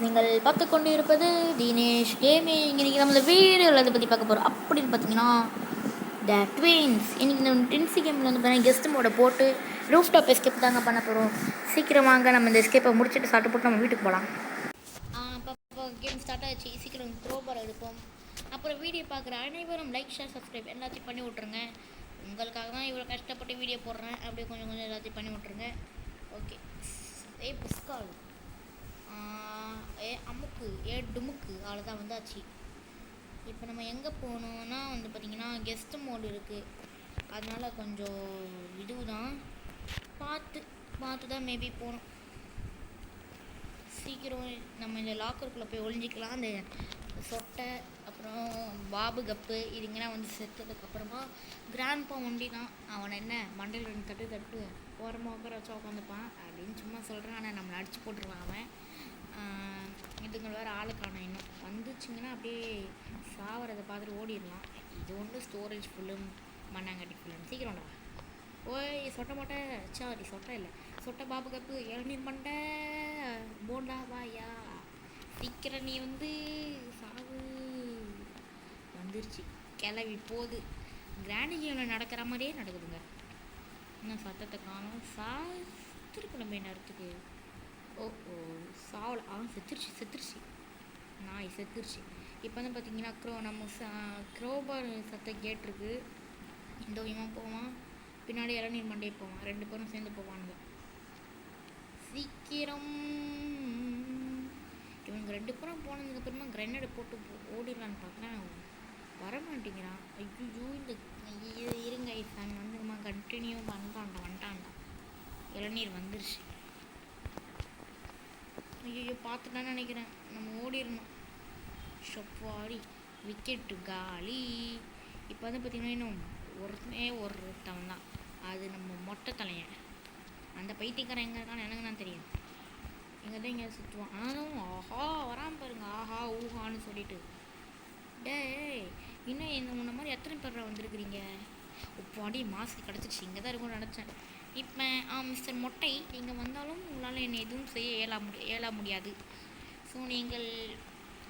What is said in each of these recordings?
நீங்கள் பார்த்து கொண்டு இருப்பது தினேஷ் கேமிங். இன்றைக்கி நம்ம இந்த வீடியோவில் அதை பற்றி பார்க்க போகிறோம். அப்படின்னு பார்த்தீங்கன்னா த ட்வின்ஸ். இன்றைக்கி நம்ம டென்சி கேமில் வந்து பார்த்தீங்கன்னா கெஸ்ட் மோட போட்டு ரூஃப் டாப் எஸ்கேப் தாங்க பண்ண போகிறோம். சீக்கிரமாக நம்ம இந்த எஸ்கேப்பை முடிச்சுட்டு சாப்பிட்டு போட்டு நம்ம வீட்டுக்கு போகலாம். இப்போ கேம் ஸ்டார்ட் ஆகிடுச்சு. சீக்கிரம் த்ரோபார் எடுப்போம். அப்புறம் வீடியோ பார்க்குற அனைவரும் லைக் ஷேர் சப்ஸ்கிரைப் எல்லாத்தையும் பண்ணி விட்ருங்க. உங்களுக்காக தான் இவ்வளோ கஷ்டப்பட்டு வீடியோ போடுறேன். அப்படியே கொஞ்சம் கொஞ்சம் எல்லாத்தையும் பண்ணி விட்ருங்க. ஓகே. புஸ்கால் அமுக்கு டுமுக்கு அவ்வளோதான் வந்தாச்சு. இப்போ நம்ம எங்கே போகணுன்னா வந்து பார்த்திங்கன்னா கெஸ்ட் மோடு இருக்குது. அதனால் கொஞ்சம் இதுதான் பார்த்து தான் மேபி போகணும். சீக்கிரம் நம்ம இந்த லாக்கருக்குள்ளே போய் ஒழிஞ்சிக்கலாம். அந்த சொட்டை அப்புறம் பாபு கப்பு இதுங்கெல்லாம் வந்து செத்ததுக்கப்புறமா கிராண்ட்பா ஒண்டி தான் அவனை என்ன மண்டையில் 2 தட்டு ஓரமாக உட்கார வச்சா உட்காந்துப்பான் அப்படின்னு சும்மா சொல்கிறான். ஆனால் நம்மளை அடிச்சு போட்டுருவான் அவன். இதுங்க வேறு ஆளுக்கான இன்னும் வந்துச்சுங்கன்னா அப்படியே சாவறதை பார்த்துட்டு ஓடிடலாம். இது ஒன்று ஸ்டோரேஜ் ஃபுல்லும் மண்ணாங்கட்டி ஃபுல்லும். சீக்கிரம்டா ஓய் சொட்டை மொட்டை சாரி சொட்டை இல்லை சொட்டை பாபு கப்பு இளநீர் மண்டை போண்டா வாயா சீக்கிரம் நீ வந்து சாவு வந்துருச்சு. கிளவி போகுது. கிராண்டி கேமில் நடக்கிற மாதிரியே நடக்குதுங்க. இன்னும் சத்தத்தை காணும். திருப்பி நேரத்துக்கு ஓ சாவல் செத்துருச்சு நாய் செத்துருச்சு. இப்போ வந்து பார்த்தீங்கன்னா நம்ம க்ரோபார் சத்தம் கேட்டிருக்கு. இந்த இவன் போவான், பின்னாடி இளநீர் மண்டையை போவான். 2 பேரும் சேர்ந்து போவானுங்க. சீக்கிரம் இவங்க 2 பேரும் போனதுக்கப்புறமா கிரைனடை போட்டு ஓடிடலான்னு பார்க்குறேன். வரமாட்டேங்கிறான். ஐயோ இந்த இருங்க சாமி வந்துருமா கண்டினியூ வந்துட்டான்டா. இளநீர் வந்துருச்சு. ஐயோ பார்த்துட்டான்னு நினைக்கிறேன். நம்ம ஓடிடணும். ஷொப்பாடி விக்கெட்டு காலி. இப்போ வந்து பார்த்திங்கன்னா இன்னும் ஒருத்தவன் தான். அது நம்ம மொட்டை தலையன். அந்த பைத்தியக்காரன் எங்கே இருக்கான்னு எனக்கு தான் தெரியும். எங்கே தான் இங்கே சுற்றுவான். ஆனாலும் ஆஹா வராமல் பாருங்க. ஆஹா ஊஹான்னு சொல்லிட்டு டேய் இன்னும் இந்த மாதிரி எத்தனை பேர் வந்திருக்கிறீங்க? உப்பாடி மாஸ்க் கிடச்சிச்சு. இங்கே தான் இருக்கும்னு நினச்சேன். இப்போ மிஸ்டர் மொட்டை நீங்கள் வந்தாலும் உங்களால் என்னை எதுவும் செய்ய இயல முடியாது. ஸோ நீங்கள்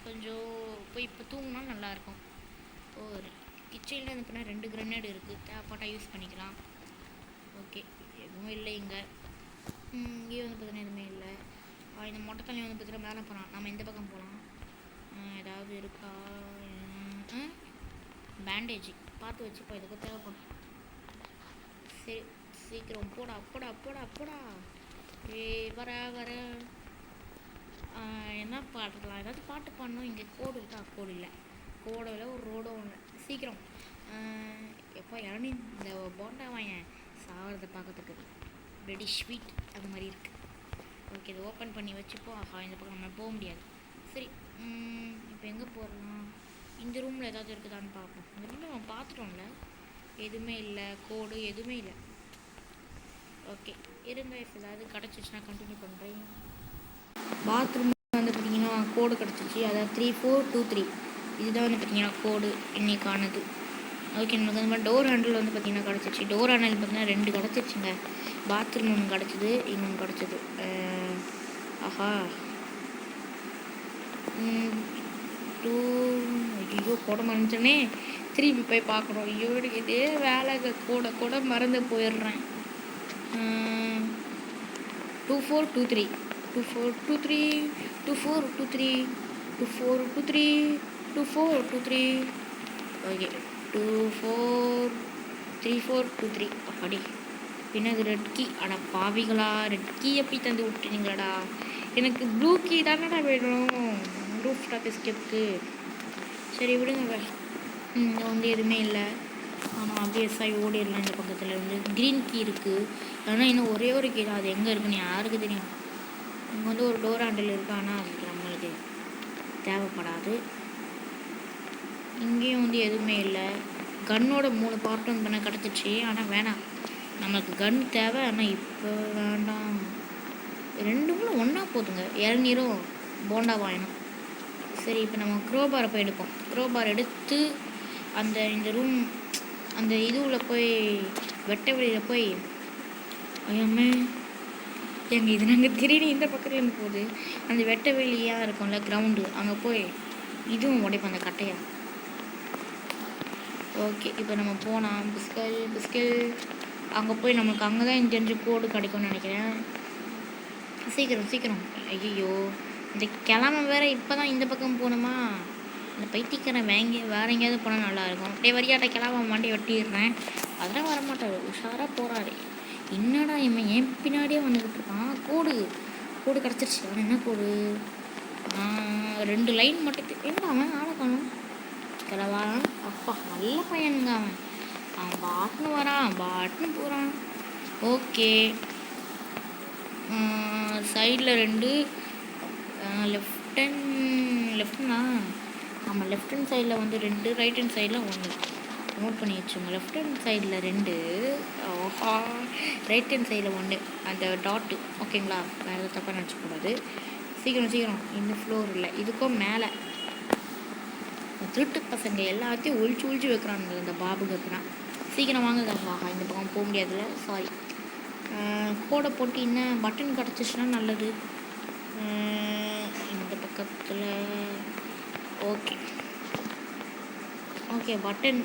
கொஞ்சம் போய் இப்போ தூங்கினா நல்லாயிருக்கும். ஒரு கிச்சனில் வந்து பண்ணால் 2 கிரனேடு இருக்குது. தேவைப்பட்டால் யூஸ் பண்ணிக்கலாம். ஓகே எதுவும் இல்லை இங்கே வந்து பார்த்தீங்கன்னா எதுவுமே இல்லை. இந்த மொட்டை தண்ணி வந்து பார்த்தீங்கன்னா மேலே போகலாம். நம்ம இந்த பக்கம் போகலாம். ஏதாவது இருக்கா? பேண்டேஜ் பார்த்து வச்சுப்போ, இதுக்கு தேவைப்படும். சரி சீக்கிரம் போடா வர என்ன பாட்டுக்கலாம்? ஏதாவது பாட்டு பாடணும். இங்கே கோடு இருக்கா? கோடு இல்லை. கோடில் ஒரு ரோடும் ஒன்று. சீக்கிரம் எப்போ இளநீ இந்த போண்டா வாங்க சாகிறத பார்க்கறதுக்கு ரெடி ஸ்வீட் அது மாதிரி இருக்குது. ஓகே இதை ஓப்பன் பண்ணி வச்சுப்போ. இந்த பக்கம் நம்ம போக முடியாது. சரி இப்போ எங்கே போடலாம்? இந்த ரூமில் ஏதாவது இருக்குதான்னு பார்ப்போம். இந்த ரூமில் நம்ம பார்த்துட்டோம்ல, எதுவுமே இல்லை. கோடு எதுவுமே இல்லை. ஓகே இருந்த ஏதாவது கிடச்சிச்சுன்னா கண்டினியூ பண்ணுறேன். பாத்ரூம் வந்து பார்த்திங்கன்னா கோடு கிடச்சிச்சு. அதாவது 3423 இதுதான் வந்து பார்த்திங்கன்னா கோடு இன்னைக்கானது. ஓகே நமக்கு வந்து டோர் ஹேண்டில் வந்து பார்த்திங்கன்னா கிடச்சிச்சு. டோர் ஹேண்டில் பார்த்திங்கன்னா 2 கிடச்சிருச்சுங்க. பாத்ரூம் ஒன்று கிடச்சிது, இன்னொன்று கிடச்சிது. ஆஹா 2 ஐயோ போட மறைஞ்சோன்னே திருப்பி போய் பார்க்கணும். ஐயோ இதே வேலை கூட மறந்து போயிடுறேன். 2423 2423 2423 2423 2423 ஓகே 243423 அப்படி பின்னது ரெட் கீ. அட பாவிகளா, ரெட் கீ எப்படி தந்து விட்டுறீங்களாடா? எனக்கு ப்ளூ கீ தானடா வேணும் ரூஃப் டாப் எஸ்கேப்புக்கு. சரி விடுங்க. இங்கே வந்து எதுவுமே இல்லை. ஆனால் அப்படியே எஸ்ஐ ஓடிடலாம். இந்த பக்கத்தில் வந்து க்ரீன் கீ இருக்குது. ஆனால் இன்னும் ஒரே ஒரு கீ தான். அது எங்கே இருக்குன்னு யாருக்கு தெரியும்? இங்கே வந்து ஒரு டோர் ஹேண்டில் இருக்குது. ஆனால் அது நம்மளுக்கு தேவைப்படாது. இங்கேயும் வந்து எதுவுமே இல்லை. கன்னோட 3 பார்ட்டும் வந்து பண்ண கிடச்சிச்சு. ஆனால் வேணாம், நம்மளுக்கு கன் தேவை. ஆனால் இப்போ வேண்டாம். 2 ஒன்றா போதுங்க. இளநீரும் போண்டா வாங்கணும். சரி இப்போ நம்ம க்ரோபாரை போய் எடுப்போம். க்ரோபார் எடுத்து இந்த ரூம் அந்த இதுவில் போய் வெட்ட வெளியில் போய் ஐயம்மே எங்கள் இது நாங்கள் திடீர்னு இந்த பக்கத்துலேருந்து போகுது. அந்த வெட்ட வெளியாக இருக்கும்ல கிரவுண்டு, அங்கே போய் இதுவும் உடைப்போம் அந்த கட்டையா. ஓகே, இப்போ நம்ம போனால் பிஸ்கல் அங்கே போய் நமக்கு அங்கே தான் தெரிஞ்ச கோடு கிடைக்கும்னு நினைக்கிறேன். சீக்கிரம். ஐயோ, இந்த கிழமை வேற இப்போ தான் இந்த பக்கம் போகணுமா? இந்த பைத்தியக்காரன் வேற எங்கேயாவது போனால் நல்லாயிருக்கும். அப்படியே வரியாட்ட கிழமை மாண்டி வெட்டிடுறேன். அதெல்லாம் வரமாட்டார், உஷாராக போகிறாரு. என்னடா இவன் என் பின்னாடியே வந்துக்கிட்டு இருக்கான். கோடு கிடச்சிருச்சு. அவன் என்ன கோடு? 2 லைன் மட்டும். என்ன அவன் ஆளை காணும் கிளவா? அப்பா நல்ல பையனுங்க அவன் பாட்டுன்னு வரான், பாட்டுன்னு போகிறான். ஓகே, சைடில் 2 லெஃப்ட்னா ஆமாம், லெஃப்ட் ஹேண்ட் சைடில் வந்து 2, ரைட் ஹேண்ட் சைடில் 1. நோட் பண்ணி வச்சோங்க. லெஃப்ட் ஹேண்ட் சைடில் 2, ரைட் ஹேண்ட் சைடில் 1. அந்த டாட்டு ஓகேங்களா? வேறு எதாவது தப்பாக நினச்சக்கூடாது. சீக்கிரம். இந்த ஃப்ளோர் இல்லை, இதுக்கும் மேலே திருட்டு பசங்க எல்லாத்தையும் ஒழிச்சு வைக்கிறானுங்க இந்த பாபுக்கு. சீக்கிரம் வாங்க. இந்த பக்கம் போக முடியாதுல்ல, சாரி. கோடை போட்டு இன்னும் பட்டன் கிடச்சிச்சுன்னா நல்லது. இந்த பக்கத்தில் ஓகே பட்டன்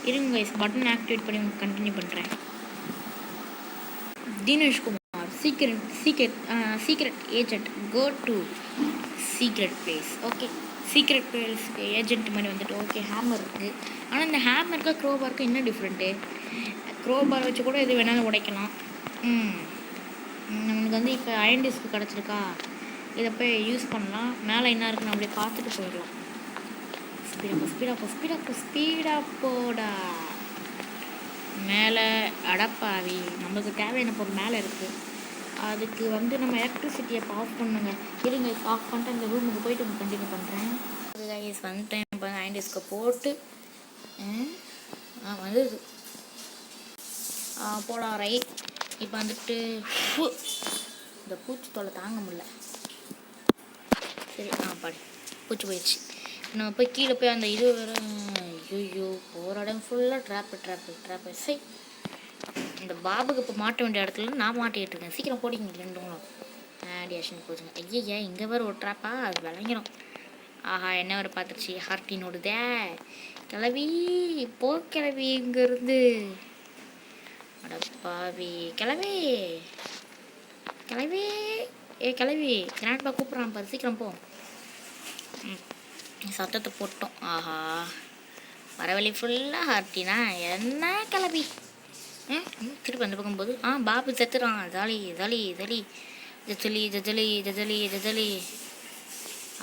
இருங்க கைஸ், பட்டன் ஆக்டிவேட் பண்ணி கண்டினியூ பண்ணுறேன். Dineshkumar, secret agent, go to secret place. Okay, secret பிளேஸ்க்கு ஏஜென்ட் மாதிரி வந்துட்டு. ஓகே, ஹேமர் இருக்குது. ஆனால் இந்த ஹேமருக்கு க்ரோபாருக்கு என்ன டிஃப்ரெண்ட்டு? க்ரோபார் வச்சு கூட எது வேணாலும் உடைக்கலாம். நம்மளுக்கு வந்து இப்போ அயன் டிஸ்க் கிடச்சிருக்கா, இதை போய் யூஸ் பண்ணலாம். மேலே என்ன இருக்குன்னு அப்படியே பார்த்துட்டு போயிடலாம். ஸ்பீடாக போடா மேலே. அடப்பாவி, நம்மளுக்கு தேவையான பொருள் மேலே இருக்குது. அதுக்கு வந்து நம்ம எலக்ட்ரிசிட்டியை இப்போ ஆஃப் பண்ணுங்க. இருங்க, ஆஃப் பண்ணிட்டு அந்த ரூமுக்கு போயிட்டு கண்டினியூ பண்ணுறேன். கைஸ் வந்துட்டேன். இப்போ அயன் டிஸ்கை போட்டு வந்து போலாம். ரைட், இப்போ வந்துட்டு இந்த பூச்சி தொலை தாங்க முடியல. சரி, பாடு பூச்சி போயிடுச்சு. நம்ம போய் கீழே போய் அந்த இது வேறு. ஐயோ, போகிற இடம் ஃபுல்லாக ட்ராப்பு. சரி, இந்த பாபுக்கு இப்போ மாட்ட வேண்டிய இடத்துல நான் மாட்டிகிட்டு இருக்கேன். சீக்கிரம் போடிங்க 2 ஆடியேஷன் போச்சுங்க. ஐயா, இங்கே வேறு ஒரு ட்ராப்பா? அது விளங்கிடும். ஆஹா, என்ன வேறு பார்த்துருச்சு. ஹார்ட்டினோடுதே கிளவி. கிளவி இங்கேருந்து. அடப்பாவி கிளவி. கிளவி கிராண்ட்பா கூப்பிட்றான் பாரு, சீக்கிரம் போ. சத்தத்தை போட்டோம். ஆஹா, வரவழி ஃபுல்லாக ஹார்ட்டினா என்ன கிளவி. திருப்பி அந்த பக்கம் போது பாபு செத்துறான். ஜஜலி.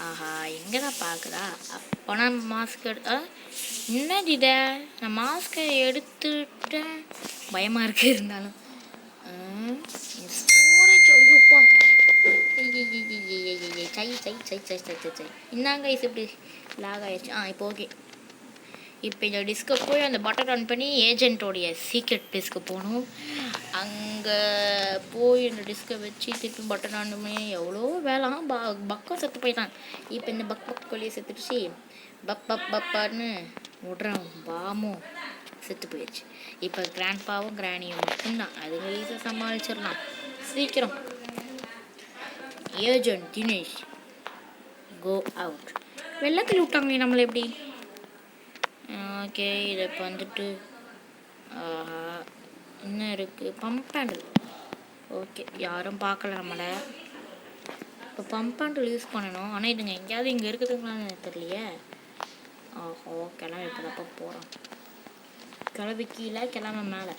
ஆஹா, எங்கே தான் பார்க்குதா? அப்போ நான் மாஸ்க் என்னது இதை? நான் மாஸ்கை எடுத்துட்டேன். பயமாக இருக்கு இருந்தாலும். ஸ்டோரேஜ் ஐயோப்பா. இன்னாங்க ஐஸ் இப்படி லாக் ஆயிடுச்சு. இப்போ ஓகே. இப்போ இந்த டிஸ்கை போய் அந்த பட்டன் ஆன் பண்ணி ஏஜென்ட்டோடைய சீக்ரெட் பிளேஸ்க்கு போகணும். அங்கே போய் இந்த டிஸ்கை வச்சு திருப்பி பட்டன் ஆன் பண்ணி எவ்வளோ வேலை. பக்கம் செத்து போயிட்டான். இப்போ இந்த பக் வெளியே செத்துடுச்சு. பப்பான்னு விட்றான். பாமும் செத்து போயிடுச்சு. இப்போ கிராண்ட்பாவும் கிராணியும் மட்டும்தான். அதுங்க ஈஸியாக சமாளிச்சிடலாம். சீக்கிரம். Agent Dinesh, go out. வெள்ளத்தில் விட்டாங்களே நம்மளை எப்படி? ஓகே, இதை இப்போ வந்துட்டு என்ன இருக்குது? Pump handle. ஓகே, யாரும் பார்க்கல நம்மளை. இப்போ பம்ப் ஹேண்டில் யூஸ் பண்ணணும். ஆனால் இதுங்க எங்கேயாவது இங்கே இருக்குதுங்களான்னு தெரியலையே. ஓஹோ, கிளம்பி இப்போதப்போ போகிறோம். கிளம்பி கீழே கிளம்ப மேலே.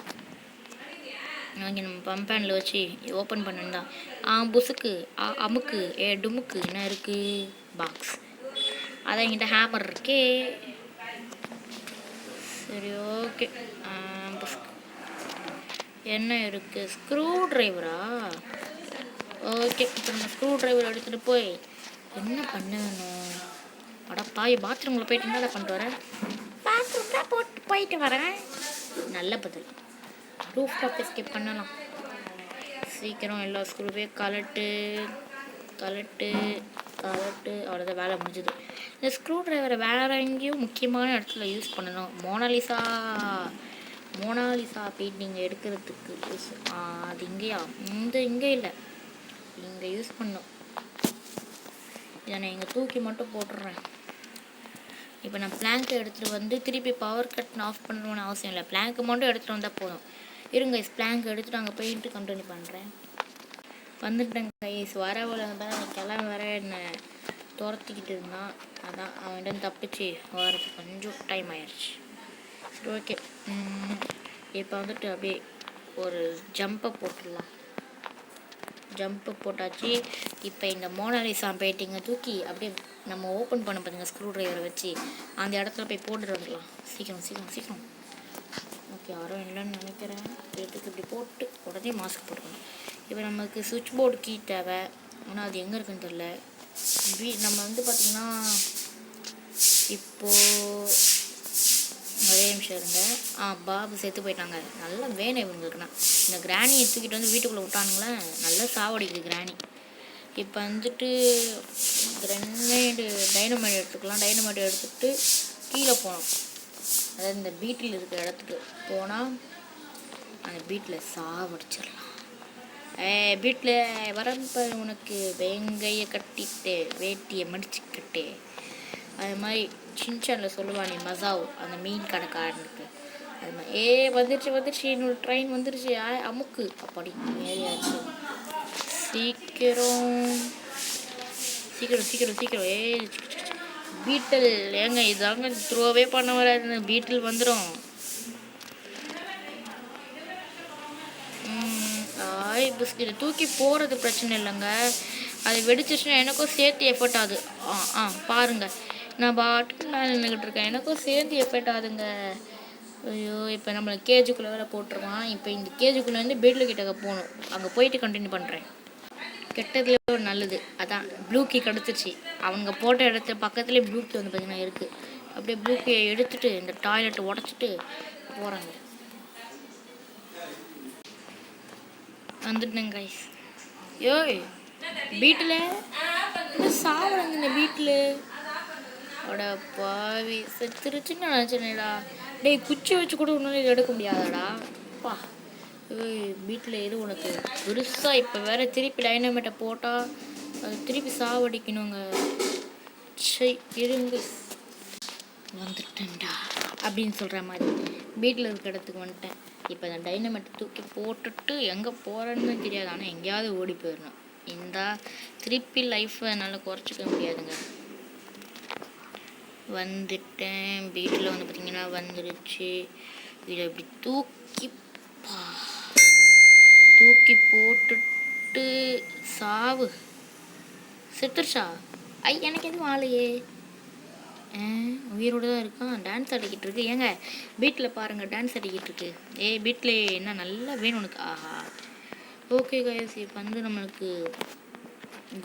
ஓகே, நம்ம பம்ப் ஹேண்டில் வச்சு ஓப்பன் பண்ணிருந்தா புசுக்கு அமுக்கு டுமுக்கு என்ன இருக்குது? பாக்ஸ். அதான் என்கிட்ட ஹேமர் இருக்கே. சரி, ஓகே. என்ன இருக்குது? ஸ்க்ரூ ட்ரைவரா? ஓகே, இப்போ நம்ம ஸ்க்ரூ ட்ரைவர் எடுத்துகிட்டு போய் என்ன பண்ணணும்? அடப்பாய், பாத்ரூமில் போயிட்டு என்ன பண்ணிட்டு வரேன்? பாத்ரூமில் போயிட்டு வரேன். நல்ல பதில். ரூஃப் டாப் எஸ்கேப் பண்ணலாம். சீக்கிரம் எல்லா ஸ்க்ரூவே கலட்டு. அவ்வளோதான், வேலை முடிஞ்சுது. இந்த ஸ்க்ரூ ட்ரைவரை வேறு எங்கேயும் முக்கியமான இடத்துல யூஸ் பண்ணணும். மோனாலிசா மோனாலிசா பெயிண்டிங் எடுக்கிறதுக்கு யூஸ். அது இங்கேயா? இங்கே இல்லை, இங்கே யூஸ் பண்ணோம். இதை நான் இங்கே தூக்கி மட்டும் போட்டுடுறேன். இப்போ நான் பிளாங்க் எடுத்துகிட்டு வந்து திருப்பி பவர் கட் ஆஃப் பண்ணணும்னு அவசியம் இல்லை, பிளாங்க் மட்டும் எடுத்துகிட்டு வந்தால் போதும். இருங்க பிளாங்க் எடுத்துகிட்டு அங்கே போயிட்டு கண்டினியூ பண்ணுறேன். வந்துட்டேங்க கைஸ். வரவளை தான் கிளம்ப வர என்ன துரத்திக்கிட்டு இருந்தான். அதான் அவன்கிட்ட தப்பிச்சு வரதுக்கு கொஞ்சம் டைம் ஆயிடுச்சு. சரி ஓகே, இப்போ வந்துட்டு அப்படியே ஒரு ஜம்பை போட்டுடலாம். ஜம்ப்பு போட்டாச்சு. இப்போ இந்த மோனாலிசா பெயிண்டிங்கை தூக்கி அப்படியே நம்ம ஓப்பன் பண்ண பாருங்க ஸ்க்ரூ ட்ரைவரை வச்சு அந்த இடத்துல போய் போட்டுட்டு வந்துடலாம். சீக்கிரம் சீக்கிரம் சீக்கிரம். ஓகே, யாரும் இல்லைன்னு நினைக்கிறேன். எடுத்துக்கு இப்படி போட்டு உடனே மாஸ்க் போட்டுக்கணும். இப்போ நமக்கு சுவிட்ச் போர்டு கீ தேவை, ஆனால் அது எங்கே இருக்குன்னு தெரில. நம்ம வந்து பார்த்திங்கன்னா இப்போது ஒரே நிமிஷம் இருங்க. பாபு செத்து போயிட்டாங்க. நல்லா வேணும் இவங்களுக்குண்ணா. இந்த கிராணியை தூக்கிட்டு வந்து வீட்டுக்குள்ளே விட்டானுங்களே, நல்லா சாவடிக்குது கிராணி. இப்போ வந்துட்டு கிரனேடு டைனமைட் எடுத்துக்கலாம். டைனமைட் எடுத்துகிட்டு கீழே போனோம், அதாவது இந்த பீட்டில் இருக்கிற இடத்துக்கு போனால் அந்த பீட்டில் சாவடிச்சிடலாம். வீட்டில் வரப்ப உனக்கு வெங்கையை கட்டிட்டு வேட்டியை மடிச்சுக்கிட்டு, அது மாதிரி சின்சானில் சொல்லுவானே மசாவ், அந்த மீன் கடைக்காரனுக்கு அது மாதிரி. வந்துருச்சு என்னோட ட்ரெயின் வந்துருச்சு, அமுக்கு அப்படி ஏறியாச்சு. சீக்கிரம் சீக்கிரம் சீக்கிரம் சீக்கிரம். பீட்டில் ஏங்க இதாங்க த்ரோவே பண்ண வராது, பீட்டில் வந்துடும். பிஸ்கெட் தூக்கி போகிறது பிரச்சனை இல்லைங்க, அது வெடிச்சிச்சுன்னா எனக்கும் சேர்த்து எஃபர்ட் ஆகுது. பாருங்கள், நான் பாட்டுக்கு மேலே நின்றுக்கிட்டு இருக்கேன், எனக்கும் சேர்த்து எஃபர்ட் ஆகுதுங்க. ஐயோ, இப்போ நம்மளை கேஜுக்குள்ளே வேலை போட்டுருவான். இப்போ இந்த கேஜுக்குள்ளே வந்து பெட்டில் கிட்ட போகணும், அங்கே போயிட்டு கண்டினியூ பண்ணுறேன். கெட்டதுல ஒரு நல்லது, அதான் ப்ளூ கீ கிடச்சிருச்சு. அவங்க போட்ட இடத்துல பக்கத்துலேயே ப்ளூ கீ வந்து பார்த்திங்கன்னா இருக்குது. அப்படியே ப்ளூ கீயை எடுத்துகிட்டு இந்த டாய்லெட்டை உடச்சிட்டு போகிறாங்க. வந்துட்டேங்க கைஸ். யோய் பீட்டில் இன்னும் சாப்பிடுங்க இந்த பீட்டில். அட பாவி, செத்துருச்சுன்னு நினச்சேனேடா. டேய் குச்சி வச்சு கூட ஒன்றும் இது எடுக்க முடியாதாடா பா. ஏய் வீட்டில் எது உனக்கு பெருசாக. இப்போ வேறு திருப்பி டைனமேட்டை போட்டால் அது திருப்பி சாவடிக்கணுங்க. சரி இருங்க, வந்துட்டேன்டா அப்படின்னு சொல்கிற மாதிரி வீட்டில் இருக்க இடத்துக்கு வந்துட்டேன். இப்போ அந்த டைனமேட்டை தூக்கி போட்டுட்டு எங்கே போகிறேன்னு தெரியாது, ஆனால் எங்கேயாவது ஓடி போயிடணும். இந்த திருப்பி லைஃப்பை என்னால் குறைச்சிக்க முடியாதுங்க. வந்துட்டேன். வீட்டில் வந்து பார்த்திங்கன்னா வந்துருச்சு. இதை இப்படி தூக்கி போட்டுட்டு சாவு. செத்துருச்சா? எனக்கு எதுவும் ஆளையே, உயிரோடு தான் இருக்கான். டான்ஸ் ஆடிக்கிட்டு இருக்கு. ஏங்க பீட்டில் பாருங்கள், டான்ஸ் ஆடிக்கிட்டு இருக்கு. பீட்டில் என்ன நல்லா வேணும் உனக்கு? ஆஹா ஓகே கைஸ், இப்போ வந்து நம்மளுக்கு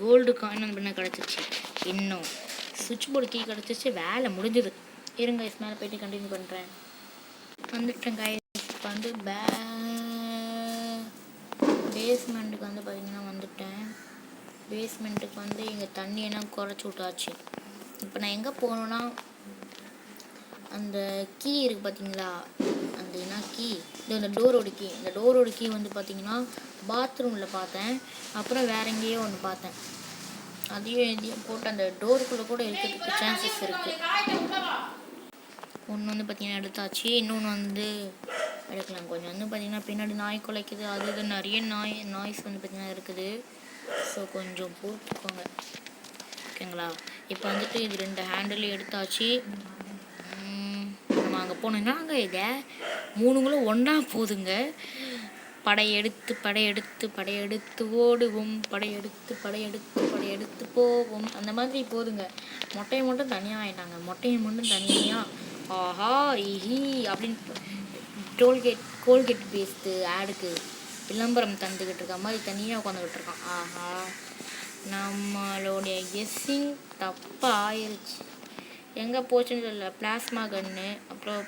கோல்டு காயின் வந்து பண்ண கிடச்சிச்சு. இன்னும் சுவிட்ச் போர்டு கீ கிடச்சிச்சு, வேலை முடிஞ்சுது. இருங்க கைஸ், மேலே போய்ட்டு கண்டினியூ பண்ணுறேன். வந்துட்டேன் கைஸ். இப்போ வந்து பேஸ்மெண்ட்டுக்கு வந்து பார்த்திங்கன்னா வந்துட்டேன். பேஸ்மெண்ட்டுக்கு வந்து இங்கே தண்ணியெல்லாம் குறைச்சி விட்டாச்சு. இப்போ நான் எங்கே போகணுன்னா, அந்த கீ இருக்குது பார்த்தீங்களா, அந்த என்ன கீ, இந்த டோரோட கீ. இந்த டோரோட கீ வந்து பார்த்திங்கன்னா பாத்ரூமில் பார்த்தேன். அப்புறம் வேற எங்கேயோ ஒன்று பார்த்தேன். அதையும் எதையும் போட்டு அந்த டோருக்குள்ளே கூட இருக்கிறதுக்கு சான்சஸ் இருக்குது. ஒன்று வந்து பார்த்திங்கன்னா எடுத்தாச்சு, இன்னொன்று வந்து எடுக்கலாம். கொஞ்சம் வந்து பார்த்திங்கன்னா பின்னாடி நாய் குலைக்குது, அது இது நிறைய நாய்ஸ் வந்து பார்த்திங்கன்னா இருக்குது. ஸோ கொஞ்சம் போட்டுக்கோங்க ஓகேங்களா. இப்போ வந்துட்டு இது 2 ஹேண்டில் எடுத்தாச்சு. நம்ம அங்கே போனோம்னா அங்கே இதை 3ங்களும் ஒன்றா போதுங்க. படையெடுத்து ஓடுவோம், படையெடுத்து போவோம், அந்த மாதிரி போதுங்க. மொட்டையை மட்டும் தனியாக ஆகிட்டாங்க, மொட்டையை மட்டும் தனியாக ஆஹா இஹி அப்படின்னு கோல்கேட் பேஸ்ட்டு ஆடுக்கு விளம்பரம் தந்துக்கிட்டு இருக்க மாதிரி தனியாக உட்காந்துக்கிட்டு இருக்கான். ஆஹா, நம்மளுடைய கெஸ்ஸிங் தப்பாக ஆயிடுச்சு. எங்கே போச்சுன்னு தெரியல. பிளாஸ்மா கன்னு, அப்புறம்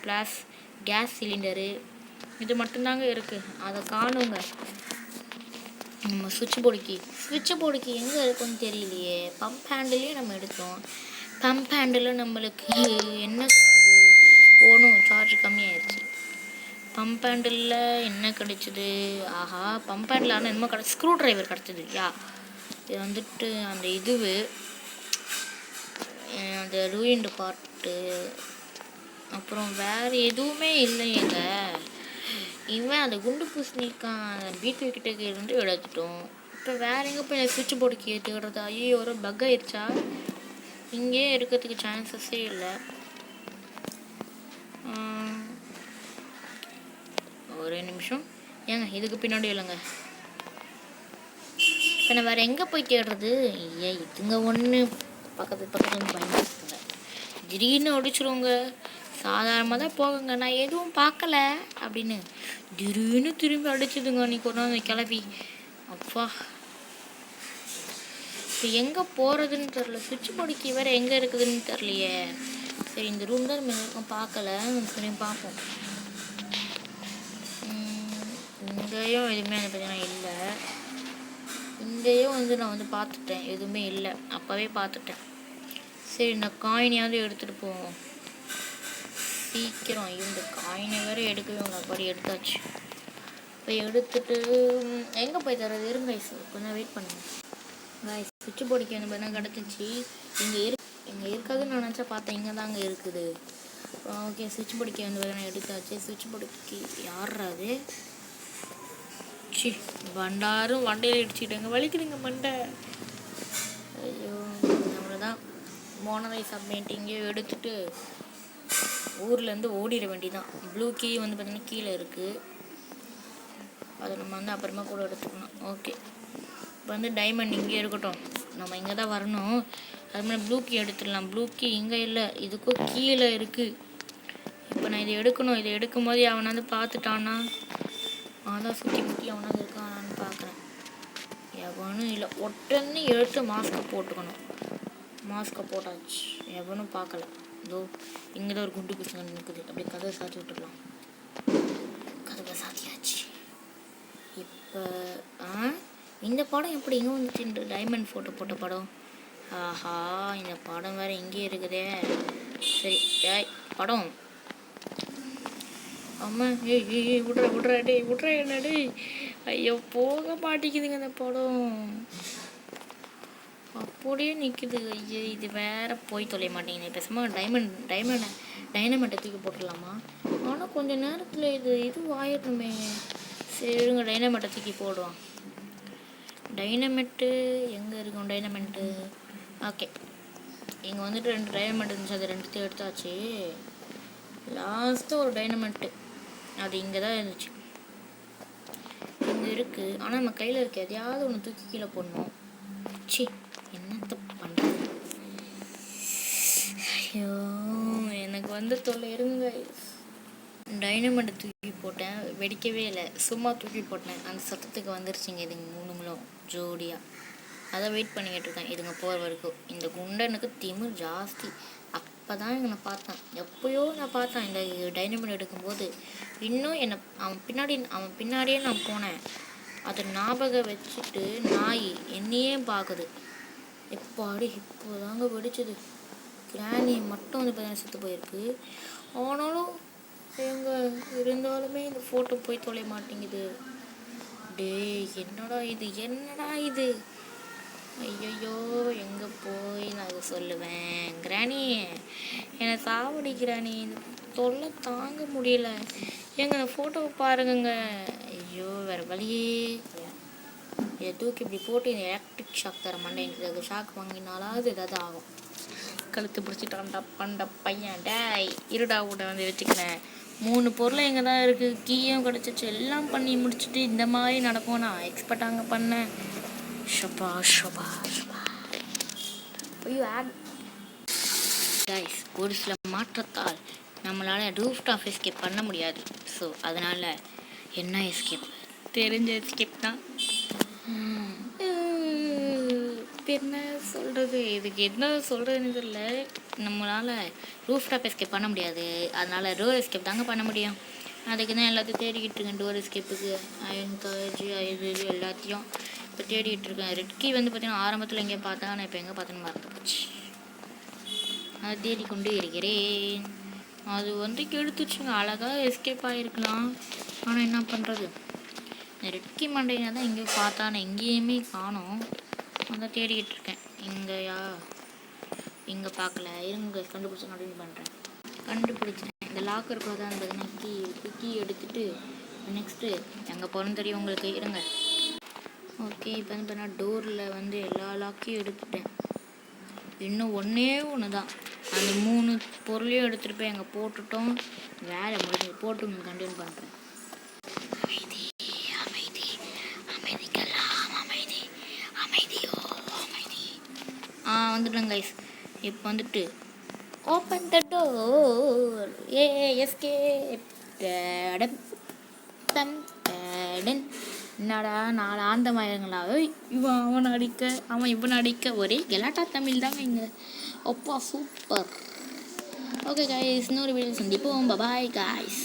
கேஸ் சிலிண்டரு, இது மட்டும்தாங்க இருக்குது, அதை காணுங்க. நம்ம சுவிட்ச் போர்டு கீ எங்கே இருக்குன்னு தெரியலையே. பம்ப் ஹேண்டிலையும் நம்ம எடுத்தோம். பம்ப் ஹேண்டில் நம்மளுக்கு என்ன சொல்கிறது, சார்ஜ் கம்மியாயிடுச்சு. பம்ப் ஹேண்டில் என்ன கிடைச்சிது? ஆஹா, பம்ப் ஹேண்டில் ஆனால் என்னமோ ஸ்க்ரூ ட்ரைவர் கிடச்சிது. யா, இது வந்துட்டு அந்த இதுவு அந்த ரூயின்டு பார்ட்டு. அப்புறம் வேறு எதுவுமே இல்லையேங்க. இவன் அந்த குண்டு பூசணிக்கான் அந்த வீட்டு கிட்டே இருந்து எடுத்துட்டோம். இப்போ வேறு எங்கே போய் சுவிட்ச் போர்டுக்கு ஏற்றுக்கிறது? ஐயோ, ஒரு பக் ஆயிடுச்சா? இங்கேயே இருக்கிறதுக்கு சான்சஸே இல்லை. ஒரு நிமிஷம் ஏங்க, இதுக்கு பின்னாடி இல்லைங்க. இப்போ நான் வேறு எங்கே போய் தேடுறது? இதுங்க ஒன்று பக்கத்தில் பயன்படுத்துங்க. திடீர்னு அடிச்சிருவோங்க. சாதாரணமாக தான் போகுங்க, நான் எதுவும் பார்க்கல அப்படின்னு திடீர்னு திரும்பி அடிச்சுதுங்க அன்றைக்கி ஒரு நாள் கிளவி. அப்பா, இப்போ எங்கே போகிறதுன்னு தெரில. சுவிட்ச் போர்டுக்கு வேறு எங்கே இருக்குதுன்னு தெரிலையே. சரி, இந்த ரூம் தான் நம்ம பார்க்கல. சரி, பார்ப்போம். இங்கேயும் எதுவுமே எனக்கு பார்த்தீங்கன்னா இல்லை. இங்கேயும் நான் பார்த்துட்டேன், எதுவுமே இல்லை. அப்போவே பார்த்துட்டேன். சரி, இந்த காயினையாவது எடுத்துகிட்டு போவோம் சீக்கிரம். இந்த காயினை வேறு எடுக்கவே அப்படி எடுத்தாச்சு. இப்போ எடுத்துட்டு எங்கே போய் தர்றது? இருங்க கைஸ், கொஞ்சம் வெயிட் பண்ணுங்க கைஸ். சுவிட்ச் போர்டுக்கு பார்த்தீங்கன்னா கிடச்சிச்சு. இங்கே இருக்காதுன்னு நினச்சா பார்த்தேன், இங்கே தாங்க இருக்குது. ஓகே, சுவிட்ச் போர்டுக்கு பார்த்தீங்கன்னா எடுத்தாச்சு. சுவிட்ச் போர்டுக்கு யாராது? சி, வண்டாரும் வண்டையில் இடிச்சுக்கிட்டாங்க, வலிக்குதுங்க மண்டை. ஐயோ, நம்மளதான் மோனரை சப்மிட்டிங்கே எடுத்துட்டு ஊர்லேருந்து ஓடிட வேண்டிதான். ப்ளூ கீ பார்த்தீங்கன்னா கீழே இருக்குது. அதை நம்ம அப்புறமா கூட எடுத்துக்கணும். ஓகே, இப்போ டைமண்ட் இங்கே இருக்கட்டும், நம்ம இங்கே தான் வரணும். அது மாதிரி ப்ளூ கீ எடுத்துடலாம். ப்ளூ கீ இங்கே இல்லை, இதுக்கும் கீழே இருக்குது. இப்போ நான் இதை எடுக்கணும். இதை எடுக்கும் போது அவனாவது பார்த்துட்டான்னா, அதான் சுற்றி முற்றி அவனாவது இருக்கானான்னு பார்க்குறேன். எவனும் இல்லை. உடனே எடுத்து மாஸ்க்கை போட்டுக்கணும். மாஸ்க்கை போட்டாச்சு, எவனும் பார்க்கல. இதோ இங்கே தான் ஒரு குண்டு பூசணி நிற்குது. அப்படியே கதவை சாத்தி விட்டுடலாம். கதவை சாத்தியாச்சு. இப்போ இந்த படம் எப்படி இங்கே வந்துச்சு? டைமண்ட் ஃபோட்டோ போட்ட படம். ஆஹா, இந்த படம் வேறு இங்கே இருக்குதே. சரி, படம். அம்மா, ஏய் விட்றா என்னடி. ஐயோ, போக மாட்டேங்குதுங்க இந்த படம். அப்படியே நிற்குது. ஐயோ, இது வேற போய் தொலைய மாட்டேங்குது. பேசாமல் டைனமெண்ட்டை தூக்கி போட்டுடலாமா? ஆனால் கொஞ்சம் நேரத்தில் இது ஆயிடணுமே. சரிங்க, டைனமெண்ட்டை தூக்கி போடுவான். டைனமெண்ட்டு எங்கே இருக்கும்? டைனமெண்ட்டு ஓகே, இங்கே 2 டைனமெண்ட் இருந்துச்சு. அது 2 எடுத்தாச்சு. லாஸ்ட்டு ஒரு டைனமெண்ட்டு அது இங்கே தான் இருந்துச்சு. இங்கே இருக்குது. ஆனால் நம்ம கையில் இருக்க எதையாவது ஒன்று தூக்கி கீழே போடணும். சி, என்னத்த பண்ணுறது? ஐயோ, எனக்கு தொல்லை இருங்க. டைனமெண்ட்டை தூக்கி போட்டேன், வெடிக்கவே இல்லை. சும்மா தூக்கி போட்டேன். அந்த சத்தத்துக்கு வந்துருச்சுங்க இதுங்க 3 ஜோடியாக. அதை வெயிட் பண்ணிக்கிட்டு இருக்கேன் இதுங்க போகிற வரைக்கும். இந்த குண்டனுக்கு திமிர் ஜாஸ்தி. அப்போ தான் நான் பார்த்தேன், எப்போயோ நான் பார்த்தேன் இந்த டைனமெண்ட் எடுக்கும்போது. இன்னும் அவன் பின்னாடியே நான் போனேன். அதை ஞாபகம் வச்சுட்டு நாய் என்னையே பார்க்குது. எப்பாடி இப்போதாங்க வெடிச்சது. கிராணி மட்டும் பார்த்தீங்கன்னா செத்து போயிருக்கு. ஆனாலும் எங்கே இருந்தாலுமே இந்த ஃபோட்டோ போய் தொலைய மாட்டேங்குது. என்னடா இது? ஐயோ, எங்கே போய் நான் இதை சொல்லுவேன்? கிராணி, என்னை சாவடி கிராணி. இந்த தொல்லை தாங்க முடியல. எங்க இந்த ஃபோட்டோவை பாருங்க. ஐயோ, வேறு வழியே. இதை தூக்கி இப்படி போட்டு இந்த எலக்ட்ரிக் ஷாக் தர மாட்டேன். அது ஷாக் வாங்கினாலாவது ஏதாவது ஆகும். கழுத்து பிடிச்சிட்டான்டா பண்ட பையன். டேய், இருடா விட வச்சுக்கிறேன். 3 பொருளை எங்கே தான் இருக்குது. கீயும் கிடச்சிச்சு. எல்லாம் பண்ணி முடிச்சுட்டு இந்த மாதிரி நடக்கும் நான் எக்ஸ்பெக்டாங்க பண்ணேன். ஷபா. கைஸ், ஒரு சில மாற்றத்தால் நம்மளால் ரூஃப் டாப் எஸ்கேப் பண்ண முடியாது. ஸோ அதனால் என்ன எஸ்கேப்? தெரிஞ்ச எஸ்கேப் தான். என்ன சொல்கிறது? இதுக்கு என்ன சொல்கிறதுன்னு தெரியல. நம்மளால் ரூஃப் டாப் எஸ்கேப் பண்ண முடியாது. அதனால் டோர் எஸ்கேப் தாங்க பண்ண முடியும். அதுக்கு தான் எல்லாத்தையும் தேடிக்கிட்டு இருக்கேன். டோர் எஸ்கேப்புக்கு அயன் காஜி இது எல்லாத்தையும் இப்போ தேடிக்கிட்டு இருக்கேன். ரெட் கீ பார்த்திங்கன்னா ஆரம்பத்தில் எங்கே பார்த்தா, நான் இப்போ எங்கே பார்த்தேன்னு மறந்து போச்சு. அதை தேடிக்கொண்டு இருக்கிறேன். அது வந்து கெடுத்துச்சுங்க. அழகாக எஸ்கேப் ஆகிருக்கலாம். ஆனால் என்ன பண்ணுறது, ரெட்கி மண்டையினா தான் எங்கேயோ பார்த்தா நான் எங்கேயுமே காணோம். அதான் தேடிக்கிட்டு இருக்கேன். எங்கேயா இங்கே பார்க்கல. இருங்க கண்டுபிடிச்சி கண்டினியூ பண்ணுறேன். கண்டுபிடிச்சேன். இந்த லாக்கருக்குள்ள தான் அந்த கீ எடுத்துகிட்டு நெக்ஸ்ட்டு எங்கே போகிறோன்னு தெரியும் உங்களுக்கு. இருங்க. ஓகே, இப்போ வந்து நான் டோரில் வந்து எல்லா லாக்கையும் எடுத்துட்டேன். இன்னும் ஒன்று தான். அந்த 3 பொருளையும் எடுத்துகிட்டு போய் எங்கே போட்டுட்டோம். வேலை முடிஞ்சு போட்டு கண்டினியூ பண்ணுறேன். அமைதி அமைதி அமைதிக்கலாம், அமைதி அமைதியோ அமைதி. வந்துட்டேன் கைஸ். இப்போ வந்துட்டு ஓப்பன் த டோர். எஸ்கேப். என்னடா 4 ஆந்தமாயிருங்களா? இவன் அவனை அடிக்க, அவன் இவனை அடிக்க, ஒரே கெலாட்டா தமிழ் தாங்க இங்கே. அப்பா சூப்பர். ஓகே காய்ஸ், இன்னொரு வீடியோ சந்திப்போம். Bye guys.